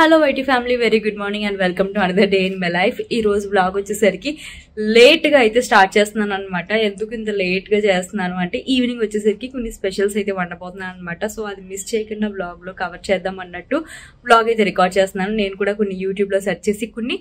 Hello YT family, very good morning and welcome to another day in my life. ఈ రోజు blog వచ్చేసరికి లేట్గా అయితే స్టార్ట్ చేస్తున్నాను అనమాట. ఎందుకు ఇంత లేట్గా చేస్తున్నాను అంటే ఈవినింగ్ వచ్చేసరికి కొన్ని స్పెషల్స్ అయితే వండబోతున్నాను అనమాట. సో అది మిస్ చేయకుండా బ్లాగ్లో కవర్ చేద్దాం అన్నట్టు బ్లాగ్ అయితే రికార్డ్ చేస్తున్నాను. నేను కూడా కొన్ని యూట్యూబ్లో సెర్చ్ చేసి కొన్ని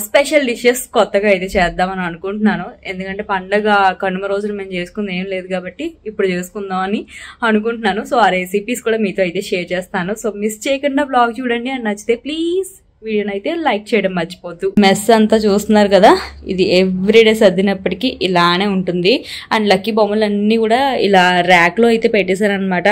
స్పెషల్ డిషెస్ కొత్తగా అయితే చేద్దామని అనుకుంటున్నాను. ఎందుకంటే పండగ కనుమ రోజులు మేము చేసుకుంది ఏం లేదు కాబట్టి ఇప్పుడు చేసుకుందాం అని అనుకుంటున్నాను. సో ఆ రెసిపీస్ కూడా మీతో అయితే షేర్ చేస్తాను. సో మిస్ చేయకుండా బ్లాగ్ చూడండి. అండ్ నచ్చితే ప్లీజ్ వీడియోని అయితే లైక్ చేయడం మర్చిపోద్దు. మెస్ అంతా చూస్తున్నారు కదా, ఇది ఎవ్రీడే సర్దినప్పటికీ ఇలానే ఉంటుంది. అండ్ లక్కీ బొమ్మలన్నీ కూడా ఇలా ర్యాక్లో అయితే పెట్టేశారనమాట.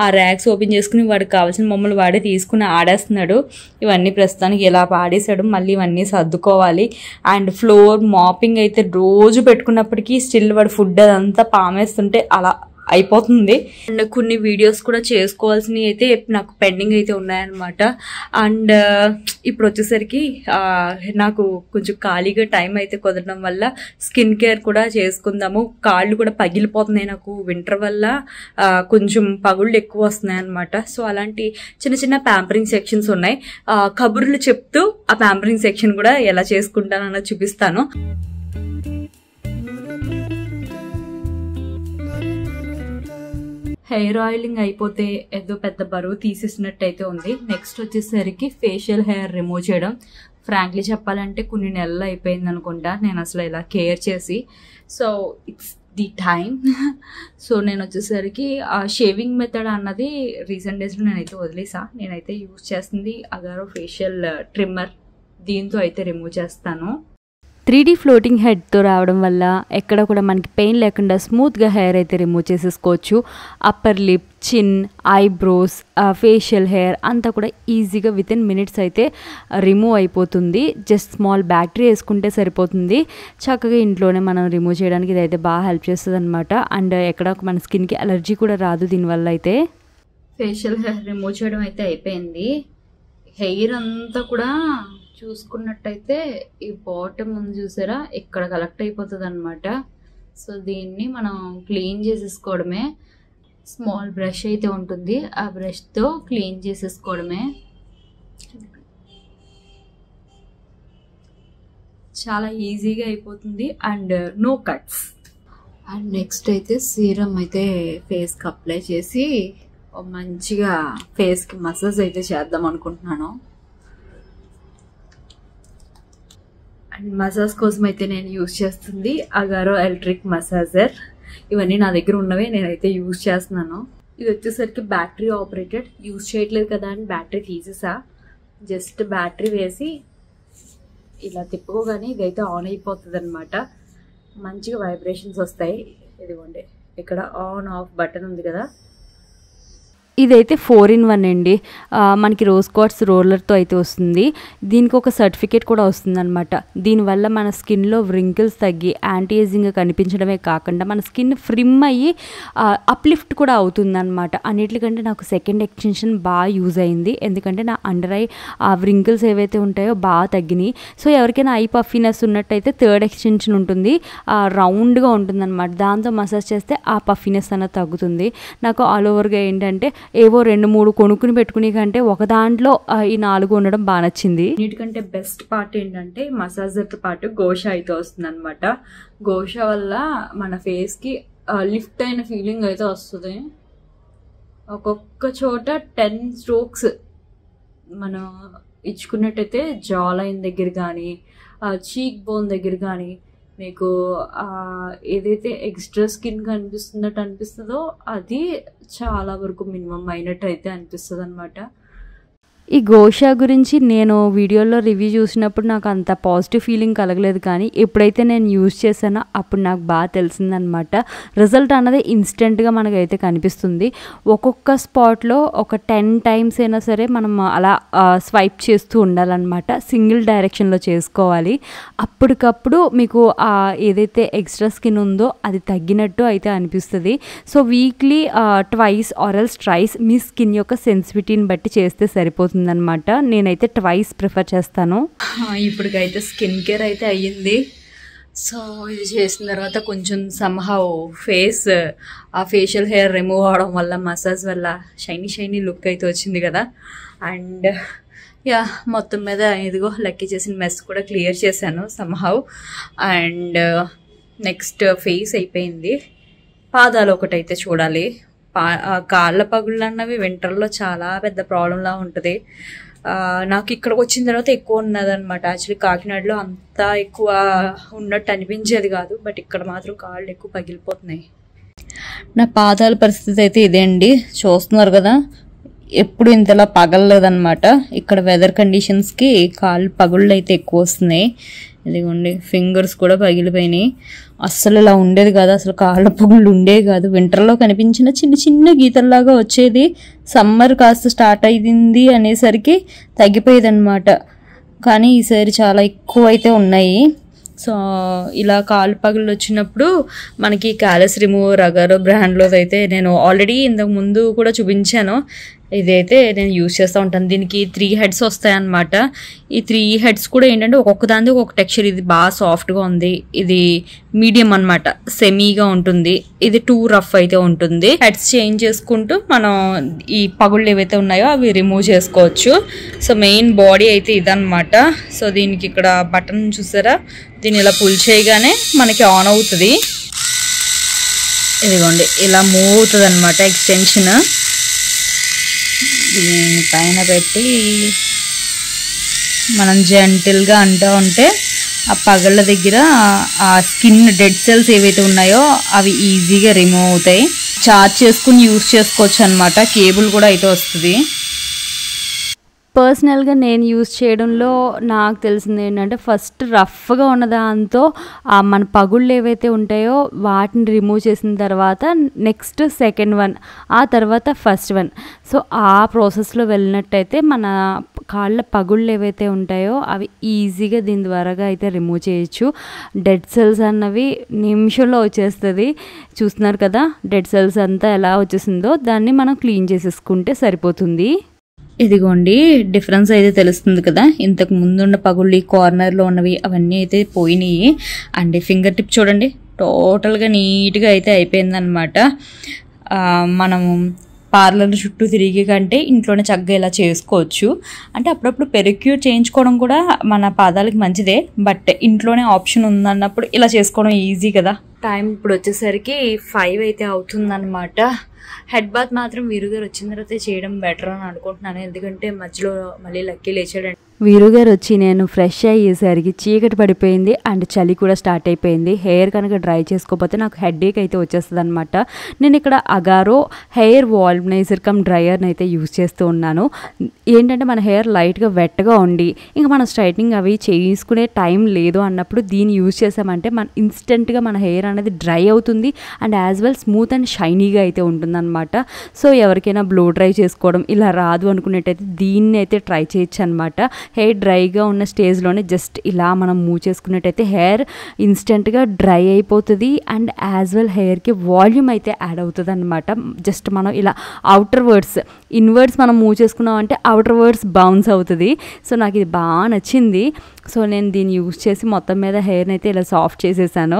ఆ ర్యాక్స్ ఓపెన్ చేసుకుని వాడికి కావాల్సిన బొమ్మలు వాడే తీసుకుని ఆడేస్తున్నాడు. ఇవన్నీ ప్రస్తుతానికి ఇలా పాడేశాడు. మళ్ళీ ఇవన్నీ సర్దుకోవాలి. అండ్ ఫ్లోర్ మాపింగ్ అయితే రోజు పెట్టుకున్నప్పటికీ స్టిల్ వాడు ఫుడ్ అదంతా పామేస్తుంటే అలా అయిపోతుంది. అండ్ కొన్ని వీడియోస్ కూడా చేసుకోవాల్సినవి అయితే నాకు పెండింగ్ అయితే ఉన్నాయన్నమాట. అండ్ ఇప్పుడు వచ్చేసరికి నాకు కొంచెం ఖాళీగా టైం అయితే కుదరడం వల్ల స్కిన్ కేర్ కూడా చేసుకుందాము. కాళ్ళు కూడా పగిలిపోతున్నాయి నాకు వింటర్ వల్ల, కొంచెం పగుళ్ళు ఎక్కువ వస్తున్నాయి అనమాట. సో అలాంటి చిన్న చిన్న ప్యాంపరింగ్ సెక్షన్స్ ఉన్నాయి. కబుర్లు చెప్తూ ఆ ప్యాంపరింగ్ సెక్షన్ కూడా ఎలా చేసుకుంటానన్నది చూపిస్తాను. హెయిర్ ఆయిలింగ్ అయిపోతే ఏదో పెద్ద బరువు తీసేసినట్టు అయితే ఉంది. నెక్స్ట్ వచ్చేసరికి ఫేషియల్ హెయిర్ రిమూవ్ చేయడం. ఫ్రాంక్లీ చెప్పాలంటే కొన్ని నెలలు అయిపోయింది అనుకుంటా నేను అసలు ఇలా కేర్ చేసి. So it's the time. So నేను వచ్చేసరికి ఆ షేవింగ్ మెథడ్ అన్నది రీసెంట్ డేస్లో నేనైతే వదిలేసా. నేనైతే యూజ్ చేస్తుంది అగారో ఫేషియల్ ట్రిమ్మర్. దీంతో అయితే రిమూవ్ చేస్తాను. 3D ఫ్లోటింగ్ హెడ్తో రావడం వల్ల ఎక్కడ కూడా మనకి పెయిన్ లేకుండా స్మూత్గా హెయిర్ అయితే రిమూవ్ చేసేసుకోవచ్చు. అప్పర్ లిప్, చిన్, ఐబ్రోస్, ఫేషియల్ హెయిర్ అంతా కూడా ఈజీగా వితిన్ మినిట్స్ అయితే రిమూవ్ అయిపోతుంది. జస్ట్ స్మాల్ బ్యాటరీ వేసుకుంటే సరిపోతుంది. చక్కగా ఇంట్లోనే మనం రిమూవ్ చేయడానికి ఇదైతే బాగా హెల్ప్ చేస్తుంది అనమాట. అండ్ ఎక్కడ మన స్కిన్కి అలర్జీ కూడా రాదు దీనివల్ల. అయితే ఫేషియల్ హెయిర్ రిమూవ్ చేయడం అయితే అయిపోయింది. హెయిర్ అంతా కూడా చూసుకున్నట్టయితే ఈ బాటమ్ ఉంది చూసారా, ఇక్కడ కలెక్ట్ అయిపోతుంది అనమాట. సో దీన్ని మనం క్లీన్ చేసేసుకోవడమే. స్మాల్ బ్రష్ అయితే ఉంటుంది, ఆ బ్రష్తో క్లీన్ చేసేసుకోవడమే. చాలా ఈజీగా అయిపోతుంది and no cuts. And next అయితే సీరం అయితే ఫేస్కి అప్లై చేసి మంచిగా ఫేస్కి మసాజ్ అయితే చేద్దాం అనుకుంటున్నాను. అండ్ మసాజ్ కోసం అయితే నేను యూజ్ చేస్తుంది అగారో ఎలక్ట్రిక్ మసాజర్. ఇవన్నీ నా దగ్గర ఉన్నవే నేనైతే యూజ్ చేస్తున్నాను. ఇది వచ్చేసరికి బ్యాటరీ ఆపరేటెడ్. యూజ్ చేయట్లేదు కదా అని బ్యాటరీ తీసేసా. జస్ట్ బ్యాటరీ వేసి ఇలా తిప్పుకోగానే ఇదైతే ఆన్ అయిపోతుంది అనమాట. మంచిగా వైబ్రేషన్స్ వస్తాయి. ఇదిగోండి ఇక్కడ ఆన్ ఆఫ్ బటన్ ఉంది కదా. ఇదైతే 4-in-1 అండి. మనకి రోజ్ క్వార్ట్స్ రోలర్తో అయితే వస్తుంది. దీనికి ఒక సర్టిఫికేట్ కూడా వస్తుంది అనమాట. దీనివల్ల మన స్కిన్లో వ్రింకిల్స్ తగ్గి యాంటీ ఏజింగ్గా కనిపించడమే కాకుండా మన స్కిన్ ఫ్రిమ్ అయ్యి అప్లిఫ్ట్ కూడా అవుతుంది అనమాట. అన్నిటికంటే నాకు సెకండ్ ఎక్స్టెన్షన్ బాగా యూజ్ అయింది. ఎందుకంటే నా అండర్ ఐ ఆ వ్రింకిల్స్ ఏవైతే ఉంటాయో బాగా తగ్గినాయి. సో ఎవరికైనా ఐ పఫీనెస్ ఉన్నట్టయితే థర్డ్ ఎక్స్టెన్షన్ ఉంటుంది, రౌండ్గా ఉంటుంది అనమాట. దాంతో మసాజ్ చేస్తే ఆ పఫీనెస్ అన్నది తగ్గుతుంది. నాకు ఆల్ ఓవర్గా ఏంటంటే ఏవో 2-3 కొనుక్కుని పెట్టుకునే కంటే ఒక దాంట్లో ఈ 4 ఉండడం బాగా నచ్చింది. వీటికంటే బెస్ట్ పార్ట్ ఏంటంటే మసాజర్తో పాటు గోషా అయితే వస్తుంది అనమాట. గోషా వల్ల మన ఫేస్కి లిఫ్ట్ అయిన ఫీలింగ్ అయితే వస్తుంది. ఒక్కొక్క చోట 10 strokes మనం ఇచ్చుకున్నట్టయితే జా లైన్ దగ్గర కానీ చీక్ బోన్ దగ్గర కానీ మీకు ఏదైతే ఎక్స్ట్రా స్కిన్ కనిపిస్తున్నట్టు అనిపిస్తుందో అది చాలా వరకు మినిమం అయినట్టు అయితే అనిపిస్తుంది అనమాట. ఈ గోషా గురించి నేను వీడియోలో రివ్యూ చూసినప్పుడు నాకు అంత పాజిటివ్ ఫీలింగ్ కలగలేదు, కానీ ఎప్పుడైతే నేను యూజ్ చేశానో అప్పుడు నాకు బాగా తెలిసిందనమాట. రిజల్ట్ అన్నది ఇన్స్టెంట్గా మనకైతే కనిపిస్తుంది. ఒక్కొక్క స్పాట్లో ఒక 10 times అయినా సరే మనం అలా స్వైప్ చేస్తూ ఉండాలన్నమాట. సింగిల్ డైరెక్షన్లో చేసుకోవాలి. అప్పటికప్పుడు మీకు ఏదైతే ఎక్స్ట్రా స్కిన్ ఉందో అది తగ్గినట్టు అయితే అనిపిస్తుంది. So weekly twice or else thrice మీ స్కిన్ యొక్క సెన్సిటివిటీని బట్టి చేస్తే సరిపోతుంది అనమాట. నేనైతే ట్వైస్ ప్రిఫర్ చేస్తాను. ఇప్పటికైతే స్కిన్ కేర్ అయితే అయ్యింది. సో ఇది చేసిన తర్వాత కొంచెం సమ్హౌ ఫేస్ ఆ ఫేషియల్ హెయిర్ రిమూవ్ అవడం వల్ల మసాజ్ వల్ల షైనీ లుక్ అయితే వచ్చింది కదా. అండ్ యా మొత్తం మీద ఇదిగో లక్కీ చేసిన మెస్ కూడా క్లియర్ చేశాను సమ్హౌ. అండ్ నెక్స్ట్ ఫేస్ అయిపోయింది. పాదాలు ఒకటైతే చూడాలి. కాళ్ళ పగుళ్ళు అన్నవి వింటర్లో చాలా పెద్ద ప్రాబ్లంలా ఉంటుంది. నాకు ఇక్కడికి వచ్చిన తర్వాత ఎక్కువ ఉన్నదన్నమాట. యాక్చువల్లీ కాకినాడలో అంత ఎక్కువ ఉన్నట్టు అనిపించేది కాదు, బట్ ఇక్కడ మాత్రం కాళ్ళు ఎక్కువ పగిలిపోతున్నాయి. నా పాదాల పరిస్థితి అయితే ఇదే అండి, చూస్తున్నారు కదా. ఎప్పుడు ఇంతలా పగలలేదన్నమాట. ఇక్కడ వెదర్ కండిషన్స్కి కాళ్ళు పగుళ్ళు అయితే ఎక్కువ వస్తున్నాయి. ఇదిగోండి ఫింగర్స్ కూడా పగిలిపోయినాయి. అస్సలు ఇలా ఉండేది కాదు, అసలు కాళ్ళ పగుళ్ళు ఉండేవి కాదు. వింటర్లో కనిపించిన చిన్న చిన్న గీతల్లాగా వచ్చేది. సమ్మర్ కాస్త స్టార్ట్ అయింది అనేసరికి తగ్గిపోయేది అనమాట. కానీ ఈసారి చాలా ఎక్కువ అయితే ఉన్నాయి. సో ఇలా కాలు పగుళ్ళు వచ్చినప్పుడు మనకి క్యాలస్ రిమూవర్ అగారో బ్రాండ్లో అయితే నేను ఆల్రెడీ ఇంతకు ముందు కూడా చూపించాను. ఇదైతే నేను యూజ్ చేస్తూ ఉంటాను. దీనికి 3 heads వస్తాయన్నమాట. ఈ 3 heads కూడా ఏంటంటే ఒక్కొక్క దాని ఒక్కొక్క టెక్స్చర్. ఇది బాగా సాఫ్ట్గా ఉంది, ఇది మీడియం అనమాట, సెమీగా ఉంటుంది, ఇది 2 రఫ్ అయితే ఉంటుంది. హెడ్స్ చేంజ్ చేసుకుంటూ మనం ఈ పగుళ్ళు ఏవైతే ఉన్నాయో అవి రిమూవ్ చేసుకోవచ్చు. సో మెయిన్ బాడీ అయితే ఇదన్నమాట. సో దీనికి ఇక్కడ బటన్ చూసారా, దీన్ని ఇలా పుల్ చేయగానే మనకి ఆన్ అవుతుంది. ఇదిగోండి ఇలా మూవ్ అవుతుంది అనమాట ఎక్స్టెన్షన్. దీని పైన పెట్టి మనం జెంటిల్గా అంటూ ఉంటే ఆ పగళ్ళ దగ్గర ఆ స్కిన్ డెడ్ సెల్స్ ఏవైతే ఉన్నాయో అవి ఈజీగా రిమూవ్ అవుతాయి. చార్జ్ చేసుకుని యూజ్ చేసుకోవచ్చు అనమాట. కేబుల్ కూడా అయితే వస్తుంది. పర్సనల్గా నేను యూజ్ చేయడంలో నాకు తెలిసింది ఏంటంటే, ఫస్ట్ రఫ్గా ఉన్న దాంతో మన పగుళ్ళు ఏవైతే ఉంటాయో వాటిని రిమూవ్ చేసిన తర్వాత నెక్స్ట్ సెకండ్ వన్, ఆ తర్వాత ఫస్ట్ వన్. సో ఆ ప్రాసెస్లో వెళ్ళినట్టయితే మన కాళ్ళ పగుళ్ళు ఏవైతే ఉంటాయో అవి ఈజీగా దీని ద్వారాగా అయితే రిమూవ్ చేయొచ్చు. డెడ్ సెల్స్ అన్నవి నిమిషంలో వచ్చేస్తుంది. చూస్తున్నారు కదా డెడ్ సెల్స్ అంతా ఎలా వచ్చేసిందో, దాన్ని మనం క్లీన్ చేసేసుకుంటే సరిపోతుంది. ఇదిగోండి డిఫరెన్స్ అయితే తెలుస్తుంది కదా. ఇంతకు ముందున్న పగుళ్ళు కార్నర్లో ఉన్నవి అవన్నీ అయితే పోయినాయి. అండ్ ఫింగర్ టిప్ చూడండి, టోటల్గా నీట్గా అయితే అయిపోయిందనమాట. మనము పార్లర్ చుట్టూ తిరిగి కంటే ఇంట్లోనే చక్కగా ఇలా చేసుకోవచ్చు. అంటే అప్పుడప్పుడు పెరిక్యూర్ చేయించుకోవడం కూడా మన పాదాలకి మంచిదే, బట్ ఇంట్లోనే ఆప్షన్ ఉందన్నప్పుడు ఇలా చేసుకోవడం ఈజీ కదా. టైం ఇప్పుడు వచ్చేసరికి 5 అయితే అవుతుందన్నమాట. హెడ్ బాత్ మాత్రం వీరు గారు వచ్చిన తర్వాత చేయడం బెటర్ అని అనుకుంటున్నాను, ఎందుకంటే మధ్యలో మళ్ళీ లక్కీ లేచాడండి. వీరు గారు వచ్చి నేను ఫ్రెష్ అయ్యేసరికి చీకటి పడిపోయింది అండ్ చలి కూడా స్టార్ట్ అయిపోయింది. హెయిర్ కనుక డ్రై చేసుకోకపోతే నాకు హెడేక్ అయితే వచ్చేస్తుంది అనమాట. నేను ఇక్కడ అగారో హెయిర్ వాల్మనైజర్ కమ్ డ్రైయర్ని అయితే యూజ్ చేస్తూ ఉన్నాను. ఏంటంటే మన హెయిర్ లైట్గా వెట్గా ఉండి ఇంకా మనం స్ట్రైట్నింగ్ అవి చేసుకునే టైం లేదు అన్నప్పుడు దీన్ని యూజ్ చేసామంటే మన ఇన్స్టెంట్గా మన హెయిర్ అనేది డ్రై అవుతుంది and as well smooth and షైనీగా అయితే ఉంటుందన్నమాట. సో ఎవరికైనా బ్లో డ్రై చేసుకోవడం ఇలా రాదు అనుకునేటైతే దీన్ని అయితే ట్రై చేయొచ్చు అనమాట. హెయిర్ డ్రైగా ఉన్న స్టేజ్లోనే జస్ట్ ఇలా మనం మూవ్ చేసుకున్నట్టయితే హెయిర్ ఇన్స్టెంట్గా డ్రై అయిపోతుంది అండ్ యాజ్ వెల్ హెయిర్కి వాల్యూమ్ అయితే యాడ్ అవుతుంది అనమాట. జస్ట్ మనం ఇలా అవుటర్ వర్డ్స్ ఇన్వర్డ్స్ మనం మూవ్ చేసుకున్నాం అంటే అవుటర్ వర్డ్స్ బౌన్స్ అవుతుంది. సో నాకు ఇది బాగా నచ్చింది. సో నేను దీన్ని యూజ్ చేసి మొత్తం మీద హెయిర్ని అయితే ఇలా సాఫ్ట్ చేసేసాను.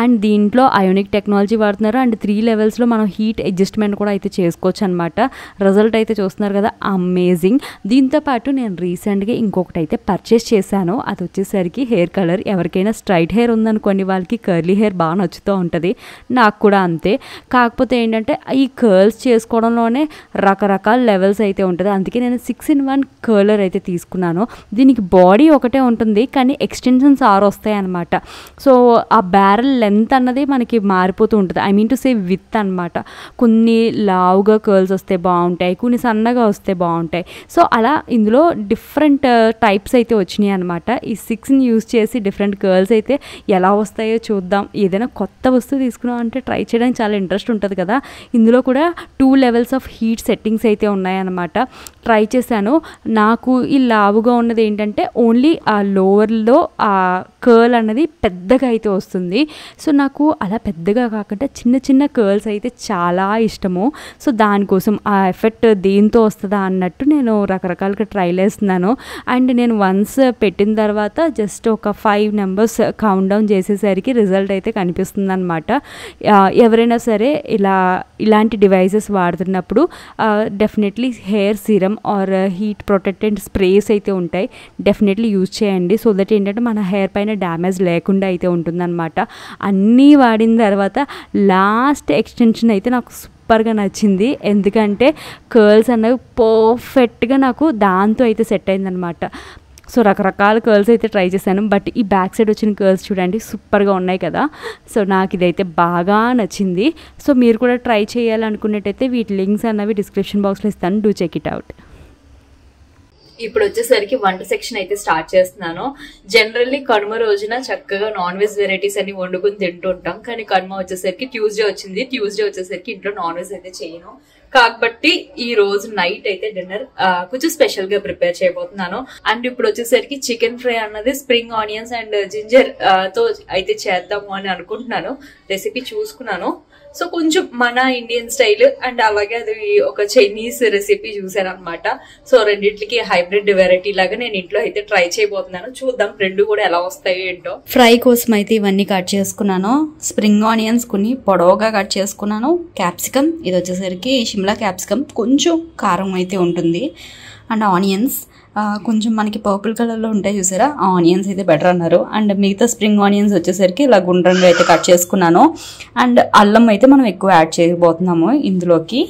అండ్ దీంట్లో అయోనిక్ టెక్నాలజీ వాడుతున్నారు అండ్ 3 levelsలో మనం హీట్ అడ్జస్ట్మెంట్ కూడా అయితే చేసుకోవచ్చు అనమాట. రిజల్ట్ అయితే చూస్తున్నారు కదా, అమేజింగ్. దీంతోపాటు నేను రీసెంట్గా ఇంకొకటి అయితే పర్చేస్ చేశాను. అది వచ్చేసరికి హెయిర్ కలర్. ఎవరికైనా స్ట్రైట్ హెయిర్ ఉందనుకోండి, వాళ్ళకి కర్లీ హెయిర్ బాగా నచ్చుతూ ఉంటుంది, నాకు కూడా అంతే. కాకపోతే ఏంటంటే ఈ కర్ల్స్ చేసుకోవడంలోనే రకరకాల లెవెల్స్ అయితే ఉంటుంది. అందుకే నేను 6-in-1 కర్లర్ అయితే తీసుకున్నాను. దీనికి బాడీ ఒకటే ఉంటుంది కానీ ఎక్స్టెన్షన్స్ 6 వస్తాయి అనమాట. సో ఆ బ్యారెల్ లెంత్ అన్నది మనకి మారిపోతూ ఉంటుంది. I mean to say with అనమాట. కొన్ని లావుగా కర్ల్స్ వస్తే బాగుంటాయి, కొన్ని సన్నగా వస్తే బాగుంటాయి. సో అలా ఇందులో డిఫరెంట్ టైప్స్ అయితే వచ్చినాయి అనమాట. ఈ 6ని యూజ్ చేసి డిఫరెంట్ కర్ల్స్ అయితే ఎలా వస్తాయో చూద్దాం. ఏదైనా కొత్త వస్తువు తీసుకున్నాం అంటే ట్రై చేయడానికి చాలా ఇంట్రెస్ట్ ఉంటుంది కదా. ఇందులో కూడా 2 levels ఆఫ్ హీట్ సెట్టింగ్స్ అయితే ఉన్నాయన్నమాట. ట్రై చేశాను. నాకు ఈ లావుగా ఉన్నది ఏంటంటే ఓన్లీ ఆ లోవర్లో ఆ కర్ల్ అన్నది పెద్దగా అయితే వస్తుంది. సో నాకు అలా పెద్దగా కాకుండా చిన్న చిన్న కర్ల్స్ అయితే చాలా ఇష్టము. సో దానికోసం ఆ ఎఫెక్ట్ దేంతో వస్తుందా అన్నట్టు నేను రకరకాలుగా ట్రైల్ వేస్తున్నాను. అండ్ నేను వన్స్ పెట్టిన తర్వాత జస్ట్ ఒక 5 నెంబర్స్ కౌంట్ డౌన్ చేసేసరికి రిజల్ట్ అయితే కనిపిస్తుంది అనమాట. ఎవరైనా సరే ఇలాంటి డివైసెస్ వాడుతున్నప్పుడు definitely hair serum or heat protectant sprays అయితే ఉంటాయి, డెఫినెట్లీ యూజ్ చేయండి. సో దట్ ఏంటంటే మన హెయిర్ పైన డ్యామేజ్ లేకుండా అయితే ఉంటుందన్నమాట. అన్నీ వాడిన తర్వాత లాస్ట్ ఎక్స్టెన్షన్ అయితే నాకు సూపర్గా నచ్చింది. ఎందుకంటే కర్ల్స్ అనేవి పర్ఫెక్ట్గా నాకు దాంతో అయితే సెట్ అయిందనమాట. సో రకరకాల కర్ల్స్ అయితే ట్రై చేశాను. బట్ ఈ బ్యాక్ సైడ్ వచ్చిన కర్ల్స్ చూడండి సూపర్గా ఉన్నాయి కదా. సో నాకు ఇదైతే బాగా నచ్చింది. సో మీరు కూడా ట్రై చేయాలనుకున్నట్టయితే వీటి లింక్స్ అన్నవి డిస్క్రిప్షన్ బాక్స్లో ఇస్తాను, డూ చెక్ ఇట్ అవుట్. ఇప్పుడు వచ్చేసరికి వంట సెక్షన్ అయితే స్టార్ట్ చేస్తున్నాను. జనరల్లీ కనుమ రోజున చక్కగా నాన్ వెజ్ వెరైటీస్ అన్ని వండుకుని తింటూ ఉంటాం. కానీ కనుమ వచ్చేసరికి ట్యూస్డే వచ్చింది. ట్యూస్డే వచ్చేసరికి ఇంట్లో నాన్ వెజ్ అయితే చేయను. కాబట్టి ఈ రోజు నైట్ అయితే డిన్నర్ కొంచెం స్పెషల్ గా ప్రిపేర్ చేయబోతున్నాను. అండ్ ఇప్పుడు వచ్చేసరికి చికెన్ ఫ్రై అన్నది స్ప్రింగ్ ఆనియన్స్ అండ్ జింజర్ తో అయితే చేద్దాము అని అనుకుంటున్నాను. రెసిపీ చూసుకున్నాను. సో కొంచెం మన ఇండియన్ స్టైల్ అండ్ అలాగే అది ఒక చైనీస్ రెసిపీ చూసాను అనమాట. సో రెండింటికి హైబ్రిడ్ వెరైటీ లాగా నేను ఇంట్లో అయితే ట్రై చేయబోతున్నాను. చూద్దాం రెండు కూడా ఎలా వస్తాయో ఏంటో. ఫ్రై కోసం అయితే ఇవన్నీ కట్ చేసుకున్నాను. స్ప్రింగ్ ఆనియన్స్ కొన్ని పొడవుగా కట్ చేసుకున్నాను. క్యాప్సికమ్, ఇది వచ్చేసరికి షిమ్లా క్యాప్సికమ్, కొంచెం కారం అయితే ఉంటుంది. అండ్ ఆనియన్స్ కొంచెం మనకి పర్పుల్ కలర్లో ఉంటాయి చూసారా, ఆ ఆనియన్స్ అయితే బెటర్ అన్నారు. అండ్ మిగతా స్ప్రింగ్ ఆనియన్స్ వచ్చేసరికి ఇలా గుండ్రంగా అయితే కట్ చేసుకున్నాను. అండ్ అల్లం అయితే మనం ఎక్కువ యాడ్ చేయబోతున్నాము ఇందులోకి.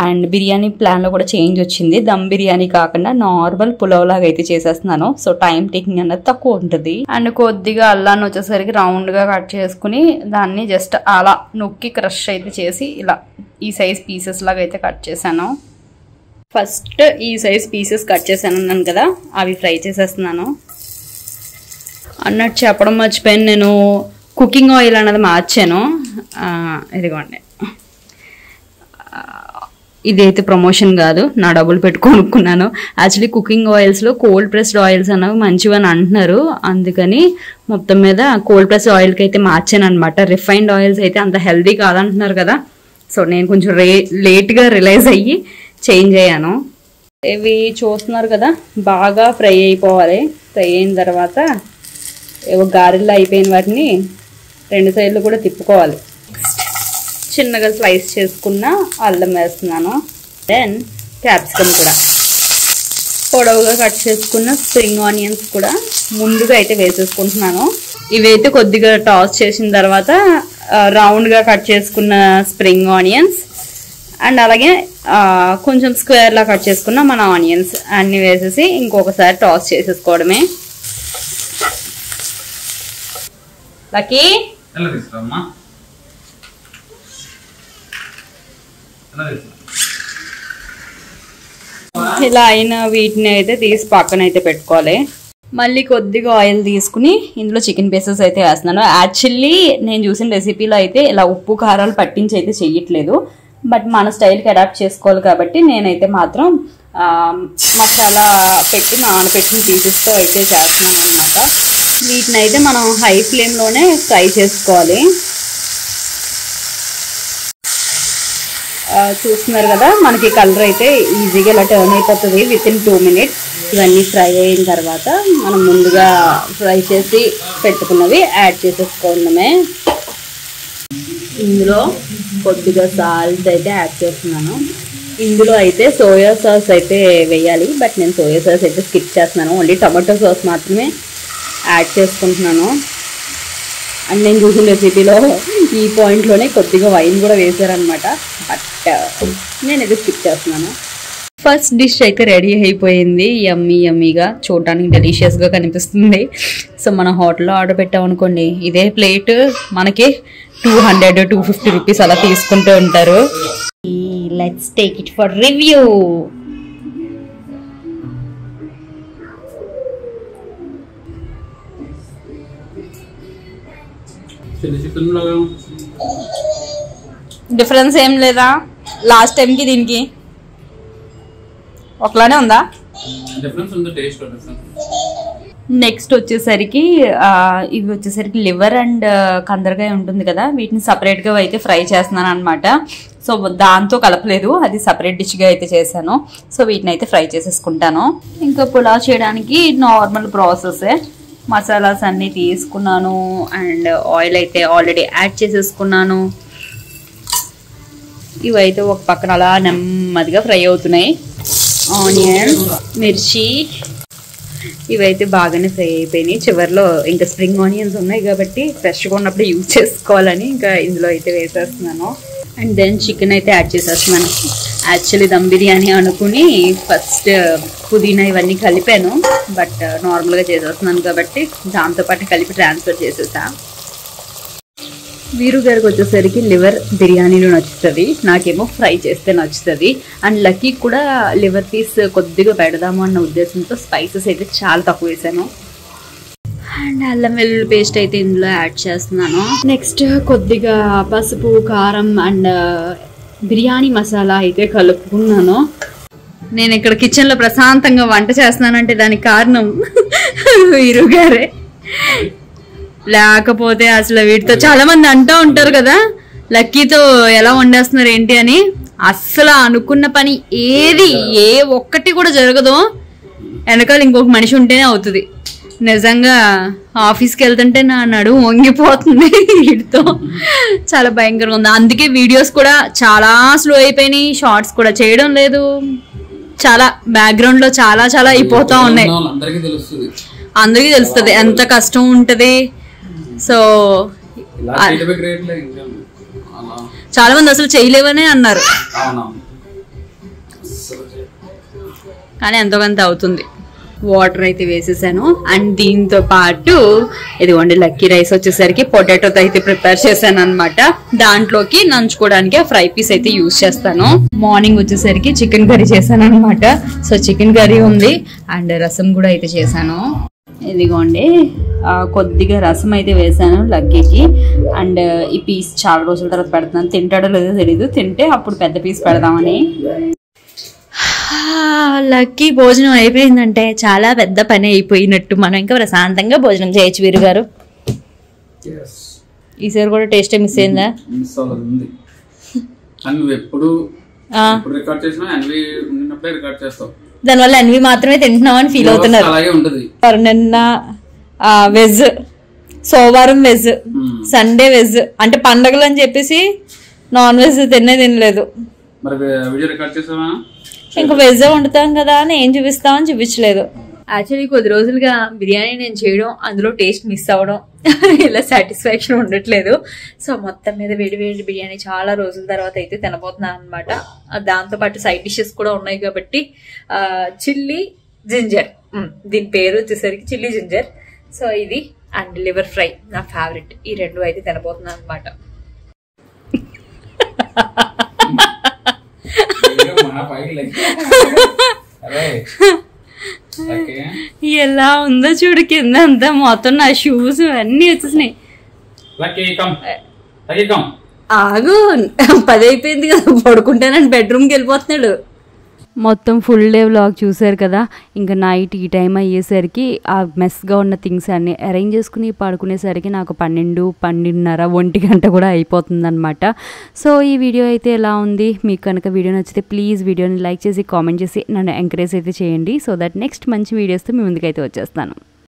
అండ్ బిర్యానీ ప్లాన్లో కూడా చేంజ్ వచ్చింది. దమ్ బిర్యానీ కాకుండా నార్మల్ పులావ్ లాగా అయితే చేసేస్తున్నాను. సో టైం టేకింగ్ అనేది తక్కువ ఉంటుంది. అండ్ కొద్దిగా అల్లాన్ని వచ్చేసరికి రౌండ్గా కట్ చేసుకుని దాన్ని జస్ట్ అలా నొక్కి క్రష్ అయితే చేసి ఇలా ఈ సైజ్ పీసెస్ లాగా అయితే కట్ చేశాను. ఫస్ట్ ఈ సైజ్ పీసెస్ కట్ చేశాను అన్నాను కదా, అవి ఫ్రై చేసేస్తున్నాను. అన్నట్టు చెప్పడం మర్చిపోయాను, నేను కుకింగ్ ఆయిల్ అన్నది మార్చాను. ఇదిగోండి, ఇదైతే ప్రమోషన్ కాదు, నా డబ్బులు పెట్టి కొనుక్కున్నాను. యాక్చువల్లీ కుకింగ్ ఆయిల్స్లో కోల్డ్ ప్రెస్డ్ ఆయిల్స్ అనేవి మంచివని అంటున్నారు. అందుకని మొత్తం మీద కోల్డ్ ప్రెస్డ్ ఆయిల్కి అయితే మార్చాను అనమాట. రిఫైన్డ్ ఆయిల్స్ అయితే అంత హెల్దీ కాదంటున్నారు కదా. సో నేను కొంచెం లేట్గా రిలైజ్ అయ్యి చేంజ్ అయ్యాను. ఇవి చూస్తున్నారు కదా, బాగా ఫ్రై అయిపోవాలి. ఫ్రై అయిన తర్వాత ఏవో గారెల్లో అయిపోయిన వాటిని 2 సైడ్లు కూడా తిప్పుకోవాలి. చిన్నగా స్లైస్ చేసుకున్న అల్లం వేస్తున్నాను. దెన్ క్యాప్సికమ్ కూడా పొడవుగా కట్ చేసుకున్న స్ప్రింగ్ ఆనియన్స్ కూడా ముందుగా అయితే వేసేసుకుంటున్నాను. ఇవైతే కొద్దిగా టాస్ చేసిన తర్వాత రౌండ్గా కట్ చేసుకున్న స్ప్రింగ్ ఆనియన్స్ అండ్ అలాగే కొంచెం స్క్వేర్లా కట్ చేసుకున్న మన ఆనియన్స్ అన్నీ వేసేసి ఇంకొకసారి టాస్ చేసేసుకోవడమే. లక్కీ ఇలా అయిన వీటిని అయితే తీసి పక్కన అయితే పెట్టుకోవాలి. మళ్ళీ కొద్దిగా ఆయిల్ తీసుకుని ఇందులో చికెన్ పీసెస్ అయితే వేస్తున్నాను. యాక్చువల్లీ నేను చూసిన రెసిపీలో అయితే ఇలా ఉప్పు కారాలు పట్టించి అయితే చెయ్యట్లేదు. బట్ మన స్టైల్కి అడాప్ట్ చేసుకోవాలి కాబట్టి నేనైతే మాత్రం మసాలా పెట్టి నానబెట్టిన పీసెస్తో అయితే చేస్తున్నాను అనమాట. వీటిని అయితే మనం హై ఫ్లేమ్లోనే ఫ్రై చేసుకోవాలి. చూస్తున్నారు కదా, మనకి కలర్ అయితే ఈజీగా ఇలా టర్న్ అయిపోతుంది వితిన్ 2 minutes. ఇవన్నీ ఫ్రై అయిన తర్వాత మనం ముందుగా ఫ్రై చేసి పెట్టుకున్నవి యాడ్ చేసేసుకోవడమే. ఇందులో కొద్దిగా సాల్ట్ అయితే యాడ్ చేస్తున్నాను. ఇందులో అయితే సోయా సాస్ అయితే వేయాలి, బట్ నేను సోయా సాస్ అయితే స్కిప్ చేస్తున్నాను. ఓన్లీ టమాటో సాస్ మాత్రమే యాడ్ చేసుకుంటున్నాను. అండ్ నేను చూసిన రెసిపీలో ఈ పాయింట్లోనే కొద్దిగా వైన్ కూడా వేసారనమాట, బట్ నేనైతే స్కిప్ చేస్తున్నాను. ఫస్ట్ డిష్ అయితే రెడీ అయిపోయింది. యమ్మీగా చూడడానికి డెలిషియస్గా కనిపిస్తుంది. సో మనం హోటల్లో ఆర్డర్ పెట్టామనుకోండి, ఇదే ప్లేట్ మనకి 200-250 రూపీస్ అలా తీసుకుంటూ ఉంటారు. Let's take it for review. Difference ఏం లేదా లాస్ట్ టైంకి దీనికి? ఒకలానే ఉందా? డిఫరెన్స్ ఉంది, టేస్ట్ డిఫరెన్స్. నెక్స్ట్ వచ్చేసరికి ఇవి వచ్చేసరికి లివర్ అండ్ కందరకాయ ఉంటుంది కదా, వీటిని సపరేట్గా అయితే ఫ్రై చేస్తున్నాను అనమాట. సో దాంతో కలపలేదు, అది సపరేట్ డిష్గా అయితే చేశాను. సో వీటిని అయితే ఫ్రై చేసేసుకుంటాను. ఇంకా పులావ్ చేయడానికి నార్మల్ ప్రాసెసే. మసాలాస్ అన్నీ తీసుకున్నాను అండ్ ఆయిల్ అయితే ఆల్రెడీ యాడ్ చేసేసుకున్నాను. ఇవైతే ఒక పక్కన అలా నెమ్మదిగా ఫ్రై అవుతున్నాయి. ఆనియన్, మిర్చి ఇవైతే బాగానే ఫ్రై అయిపోయినాయి. చివరిలో ఇంకా స్ప్రింగ్ ఆనియన్స్ ఉన్నాయి కాబట్టి ఫ్రెష్గా ఉన్నప్పుడు యూజ్ చేసుకోవాలని ఇంకా ఇందులో అయితే వేసేస్తున్నాను. అండ్ దెన్ చికెన్ అయితే యాడ్ చేసేస్తున్నాను. యాక్చువల్లీ దమ్ బిర్యానీ అనుకుని ఫస్ట్ పుదీనా ఇవన్నీ కలిపాను, బట్ నార్మల్గా చేసేస్తున్నాను కాబట్టి దాంతోపాటు కలిపి ట్రాన్స్ఫర్ చేసేసా. వీరు గారికి వచ్చేసరికి లివర్ బిర్యానీలో నచ్చుతుంది, నాకేమో ఫ్రై చేస్తే నచ్చుతుంది. అండ్ లక్కీ కూడా లివర్ పీస్ కొద్దిగా పెడదాము అన్న ఉద్దేశంతో స్పైసెస్ అయితే చాలా తక్కువ వేసాను. అండ్ అల్లం వెల్లుల్లి పేస్ట్ అయితే ఇందులో యాడ్ చేస్తున్నాను. నెక్స్ట్ కొద్దిగా పసుపు, కారం అండ్ బిర్యానీ మసాలా అయితే కలుపుకున్నాను. నేను ఇక్కడ కిచెన్లో ప్రశాంతంగా వంట చేస్తున్నానంటే దానికి కారణం వీరు గారే. లేకపోతే అసలు వీటితో చాలా మంది అంటూ ఉంటారు కదా లక్కీతో ఎలా వండేస్తున్నారు ఏంటి అని. అస్సలు అనుకున్న పని ఏది ఏ ఒక్కటి కూడా జరగదు, వెనకాల ఇంకొక మనిషి ఉంటేనే అవుతుంది. నిజంగా ఆఫీస్కి వెళ్తుంటే నా నడుము వంగిపోతుంది వీటితో, చాలా భయంకరంగా ఉంది. అందుకే వీడియోస్ కూడా చాలా స్లో అయిపోయినాయి, షార్ట్స్ కూడా చేయడం లేదు. చాలా బ్యాక్గ్రౌండ్ లో చాలా చాలా అయిపోతా ఉన్నాయి. అందరికీ తెలుస్తుంది ఎంత కష్టం ఉంటది. సో చాలా మంది అసలు చేయలేవనే అన్నారు, కానీ ఎంతో కొంత అవుతుంది. వాటర్ అయితే వేసేసాను. అండ్ దీంతో పాటు ఇదిగోండి లక్కీ రైస్ వచ్చేసరికి పొటాటోతో అయితే ప్రిపేర్ చేశాను అనమాట. దాంట్లోకి నంచుకోవడానికి ఆ ఫ్రై పీస్ అయితే యూజ్ చేస్తాను. మార్నింగ్ వచ్చేసరికి చికెన్ కర్రీ చేశాను అనమాట. సో చికెన్ కర్రీ ఉంది అండ్ రసం కూడా అయితే చేశాను. ఇదిగోండి కొద్దిగా రసం అయితే వేసాను లక్కీకి. అండ్ ఈ పీస్ చాలా రోజుల తర్వాత పెడుతున్నాను, తింటాడో లేదో తెలీదు, తింటే అప్పుడు పెద్ద పీస్ పెడదామని. లక్కీ భోజనం అయిపోయిందంటే చాలా పెద్ద పని అయిపోయినట్టు, మనం ఇంకా ప్రశాంతంగా భోజనం చేయొచ్చు. వీరు గారు ఈసారి కూడా టేస్ట్ మిస్ అయిందా? దానివల్ల అన్వి మాత్రమే తింటున్నాం అని ఫీల్ అవుతున్నారు. నిన్న వెజ్, సోమవారం వెజ్, సండే వెజ్, అంటే పండగలు అని చెప్పేసి నాన్ వెజ్ తినలేదు. ఇంకా వెజ్ వండుతాం కదా అని ఏం చూపిస్తామని చూపించలేదు. యాక్చువల్లీ కొద్ది రోజులుగా బిర్యానీ నేను చేయడం, అందులో టేస్ట్ మిస్ అవ్వడం, ఇలా సాటిస్ఫాక్షన్ ఉండట్లేదు. సో మొత్తం మీద వేడి వేడి బిర్యానీ చాలా రోజుల తర్వాత అయితే తినబోతున్నాను అనమాట. దాంతోపాటు సైడ్ డిషెస్ కూడా ఉన్నాయి కాబట్టి చిల్లీ జింజర్, దీని పేరు వచ్చేసరికి చిల్లీ జింజర్. సో ఇది అండ్ లివర్ ఫ్రై నా ఫేవరెట్. ఈ రెండు అయితే తినబోతున్నాను అనమాట. ఎలా ఉందో చూడు, కింద అంతా మొత్తం నా షూస్ అన్ని వచ్చేసినాయి. ఆగు, 10 అయిపోయింది కదా, పడుకుంటానని బెడ్రూమ్కి వెళ్ళిపోతున్నాడు. మొత్తం ఫుల్ డే వ్లాగ్ చూసారు కదా. ఇంకా నైట్ ఈ టైం అయ్యేసరికి ఆ మెస్గా ఉన్న థింగ్స్ అన్నీ అరేంజ్ చేసుకుని పడుకునేసరికి నాకు 12, 12:30, 1 గంట కూడా అయిపోతుంది అనమాట. సో ఈ వీడియో అయితే ఎలా ఉంది, మీకు కనుక వీడియో నచ్చితే ప్లీజ్ వీడియోని లైక్ చేసి కామెంట్ చేసి నన్ను ఎంకరేజ్ అయితే చేయండి. సో దట్ నెక్స్ట్ మంచి వీడియోస్తో మీ ముందుకైతే వచ్చేస్తాను.